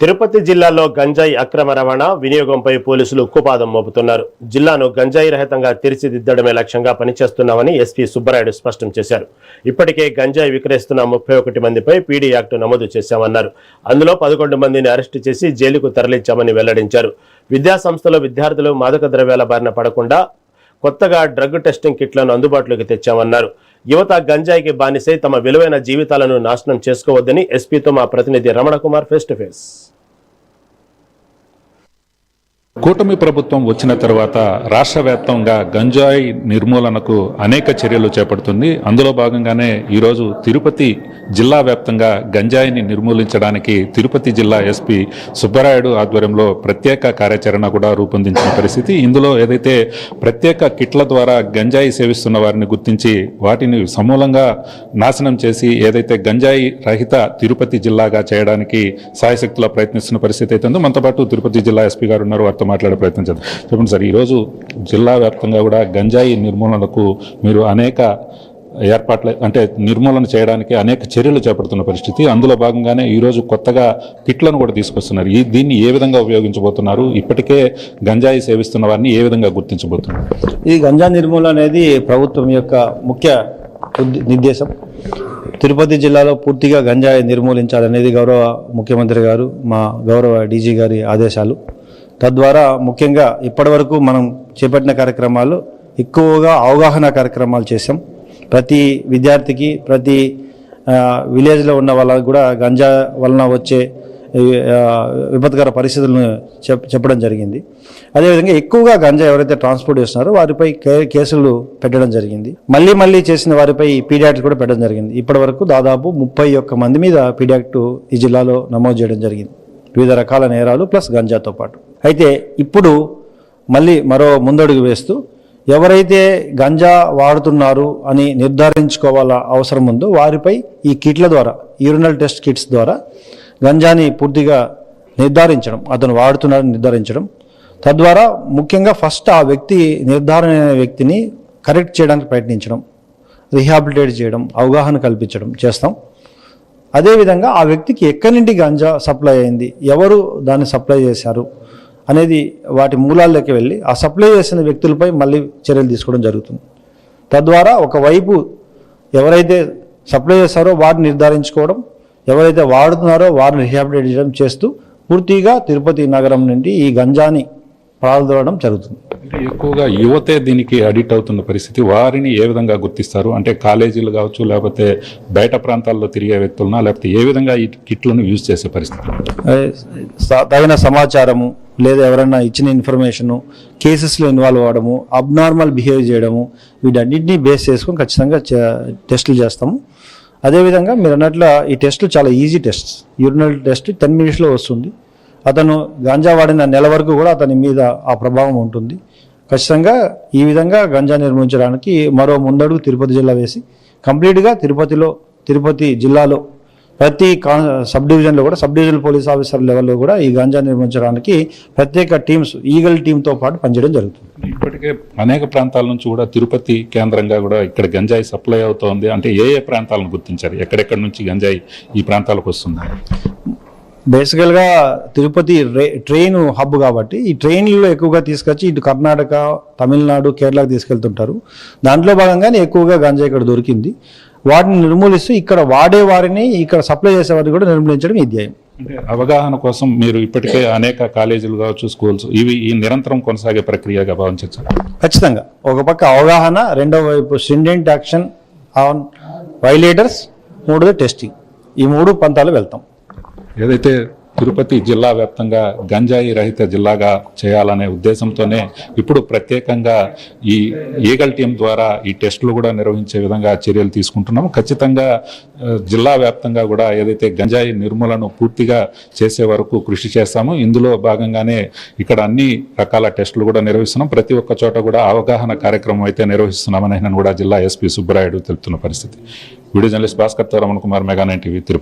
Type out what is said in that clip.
తిరుపతి జిల్లాలో గంజాయి అక్రమ రవాణా వినియోగంపై పోలీసులు ఉక్కుపాదం మోపుతున్నారు. జిల్లాను గంజాయి రహితంగా తీర్చిదిద్దడమే లక్ష్యంగా పనిచేస్తున్నామని ఎస్పీ సుబ్బరాయుడు స్పష్టం చేశారు. ఇప్పటికే గంజాయి విక్రయిస్తున్న 31 మందిపై పీడీ యాక్ట్ నమోదు చేశామన్నారు. అందులో 11 మందిని అరెస్టు చేసి జైలుకు తరలించామని వెల్లడించారు. విద్యాసంస్థలో విద్యార్థులు మాదక ద్రవ్యాల బారిన పడకుండా కొత్తగా డ్రగ్ టెస్టింగ్ కిట్లను అందుబాటులోకి తెచ్చామన్నారు. యువత గంజాయికి బానిసై తమ విలువైన జీవితాలను నాశనం చేసుకోవద్దని ఎస్పీతో మా ప్రతినిధి Ramana Kumar face to face. కూటమి ప్రభుత్వం వచ్చిన తర్వాత రాష్ట్ర వ్యాప్తంగా గంజాయి నిర్మూలనకు అనేక చర్యలు చేపడుతుంది. అందులో భాగంగానే ఈరోజు తిరుపతి జిల్లా వ్యాప్తంగా గంజాయిని నిర్మూలించడానికి తిరుపతి జిల్లా ఎస్పీ సుబ్బరాయుడు ఆధ్వర్యంలో ప్రత్యేక కార్యాచరణ కూడా రూపొందించిన పరిస్థితి. ఇందులో ఏదైతే ప్రత్యేక కిట్ల ద్వారా గంజాయి సేవిస్తున్న వారిని గుర్తించి వాటిని సమూలంగా నాశనం చేసి ఏదైతే గంజాయి రహిత తిరుపతి జిల్లాగా చేయడానికి సాయశక్తిలో ప్రయత్నిస్తున్న పరిస్థితి అయితే ఉందో. మనతో పాటు తిరుపతి జిల్లా ఎస్పీ గారు ఉన్నారు, వారితో మాట్లాడే ప్రయత్నం చేద్దాం. చెప్పండి సార్, ఈరోజు జిల్లా వ్యాప్తంగా కూడా గంజాయి నిర్మూలనకు మీరు అనేక ఏర్పాట్లు అంటే నిర్మూలన చేయడానికి అనేక చర్యలు చేపడుతున్న పరిస్థితి. అందులో భాగంగానే ఈరోజు కొత్తగా కిట్లను కూడా తీసుకొస్తున్నారు. దీన్ని ఏ విధంగా ఉపయోగించబోతున్నారు? ఇప్పటికే గంజాయి సేవిస్తున్న వారిని ఏ విధంగా గుర్తించబోతున్నారు? ఈ గంజా నిర్మూలన అనేది ప్రభుత్వం యొక్క ముఖ్య నిర్దేశం. తిరుపతి జిల్లాలో పూర్తిగా గంజాయి నిర్మూలించాలనేది గౌరవ ముఖ్యమంత్రి గారు, మా గౌరవ డీజీ గారి ఆదేశాలు. తద్వారా ముఖ్యంగా ఇప్పటివరకు మనం చేపట్టిన కార్యక్రమాలు ఎక్కువగా అవగాహన కార్యక్రమాలు చేసాం. ప్రతి విద్యార్థికి, ప్రతి విలేజ్లో ఉన్న వాళ్ళకి కూడా గంజా వలన వచ్చే విపత్కర పరిస్థితులను చెప్పడం జరిగింది. అదేవిధంగా ఎక్కువగా గంజా ఎవరైతే ట్రాన్స్పోర్ట్ చేస్తున్నారో వారిపై కేసులు పెట్టడం జరిగింది. మళ్ళీ చేసిన వారిపై పీడియాక్ట్ కూడా పెట్టడం జరిగింది. ఇప్పటి వరకు దాదాపు 31 మంది మీద పీడియాక్ట్ ఈ జిల్లాలో నమోదు చేయడం జరిగింది, వివిధ రకాల నేరాలు ప్లస్ గంజాతో పాటు. అయితే ఇప్పుడు మళ్ళీ మరో ముందడుగు వేస్తూ ఎవరైతే గంజా వాడుతున్నారు అని నిర్ధారించుకోవాల అవసరం ఉందో వారిపై ఈ కిట్ల ద్వారా, యూరినల్ టెస్ట్ కిట్స్ ద్వారా గంజాని పూర్తిగా నిర్ధారించడం, అతను వాడుతున్నారని నిర్ధారించడం. తద్వారా ముఖ్యంగా ఫస్ట్ ఆ వ్యక్తి నిర్ధారణ వ్యక్తిని కరెక్ట్ చేయడానికి ప్రయత్నించడం, రీహాబిలిటేట్ చేయడం, అవగాహన కల్పించడం చేస్తాం. అదేవిధంగా ఆ వ్యక్తికి ఎక్కడి నుండి గంజా సప్లై అయింది, ఎవరు దాన్ని సప్లై చేశారు అనేది వాటి మూలాల్లోకి వెళ్ళి ఆ సప్లై చేసిన వ్యక్తులపై మళ్ళీ చర్యలు తీసుకోవడం జరుగుతుంది. తద్వారా ఒకవైపు ఎవరైతే సప్లై చేస్తారో వారిని నిర్ధారించుకోవడం, ఎవరైతే వాడుతున్నారో వారిని రీహాబిలిటేట్ చేయడం చేస్తూ పూర్తిగా తిరుపతి నగరం నుండి ఈ గంజాని ప్రారంభించడం జరుగుతుంది. అంటే ఎక్కువగా యువతే దీనికి అడిక్ట్ అవుతున్న పరిస్థితి. వారిని ఏ విధంగా గుర్తిస్తారు? అంటే కాలేజీలు కావచ్చు, లేకపోతే బయట ప్రాంతాల్లో తిరిగే వ్యక్తులనా, లేకపోతే ఏ విధంగా ఈ కిట్లను యూజ్ చేసే పరిస్థితి? తగిన సమాచారము లేదా ఎవరైనా ఇచ్చిన ఇన్ఫర్మేషను, కేసెస్లో ఇన్వాల్వ్ అవ్వడము, అబ్నార్మల్ బిహేవ్ చేయడము, వీటన్నింటినీ బేస్ చేసుకొని ఖచ్చితంగా టెస్టులు చేస్తాము. అదేవిధంగా మీరు అన్నట్ల ఈ టెస్టులు చాలా ఈజీ టెస్ట్. యూరినల్ టెస్ట్ 10 మినిట్స్లో వస్తుంది. అతను గాంజా వాడిన నెల వరకు కూడా అతని మీద ఆ ప్రభావం ఉంటుంది. ఖచ్చితంగా ఈ విధంగా గంజా నిర్మించడానికి మరో ముందడుగు తిరుపతి జిల్లా వేసి కంప్లీట్గా తిరుపతి జిల్లాలో ప్రతి సబ్ డివిజన్లో కూడా, సబ్ డివిజనల్ పోలీస్ ఆఫీసర్ లెవెల్లో కూడా ఈ గంజా నిర్మించడానికి ప్రత్యేక టీమ్స్, ఈగల్ టీంతో పాటు పనిచేయడం జరుగుతుంది. ఇప్పటికే అనేక ప్రాంతాల నుంచి కూడా తిరుపతి కేంద్రంగా కూడా ఇక్కడ గంజాయి సప్లై అవుతోంది. అంటే ఏ ప్రాంతాలను గుర్తించారు? ఎక్కడెక్కడి నుంచి గంజాయి ఈ ప్రాంతాలకు వస్తుంది? బేసికల్గా తిరుపతి ట్రైన్ హబ్ కాబట్టి ఈ ట్రైన్లలో ఎక్కువగా తీసుకొచ్చి ఇటు కర్ణాటక, తమిళనాడు, కేరళకు తీసుకెళ్తుంటారు. దాంట్లో భాగంగానే ఎక్కువగా గంజా ఇక్కడ దొరికింది. వాటిని నిర్మూలిస్తూ ఇక్కడ వాడే వారిని, ఇక్కడ సప్లై చేసే వారిని కూడా నిర్మూలించడం ఈ ధ్యేయం. అంటే అవగాహన కోసం మీరు ఇప్పటికే అనేక కాలేజీలు కావచ్చు, స్కూల్స్, ఇవి ఈ నిరంతరం కొనసాగే ప్రక్రియగా భావించవచ్చు. ఖచ్చితంగా ఒక పక్క అవగాహన, రెండవ వైపు స్ట్రింజెంట్ యాక్షన్ ఆన్ వైలేటర్స్, మూడోది టెస్టింగ్. ఈ 3 పంతాలు వెళ్తాం. ఏదైతే తిరుపతి జిల్లా వ్యాప్తంగా గంజాయి రహిత జిల్లాగా చేయాలనే ఉద్దేశంతోనే ఇప్పుడు ప్రత్యేకంగా ఈ ఈగల్ టీం ద్వారా ఈ టెస్టులు కూడా నిర్వహించే విధంగా చర్యలు తీసుకుంటున్నాము. ఖచ్చితంగా జిల్లా వ్యాప్తంగా కూడా ఏదైతే గంజాయి నిర్మూలన పూర్తిగా చేసే వరకు కృషి చేస్తాము. ఇందులో భాగంగానే ఇక్కడ అన్ని రకాల టెస్టులు కూడా నిర్వహిస్తున్నాం. ప్రతి ఒక్క చోట కూడా అవగాహన కార్యక్రమం అయితే నిర్వహిస్తున్నామని కూడా జిల్లా ఎస్పీ సుబ్బరాయుడు తెలుపుతున్న పరిస్థితి. వీడియో జర్నలిస్ట్ భాస్కర్తో రమణ కుమార్, మెగా 9 టీవీ, తిరుపతి.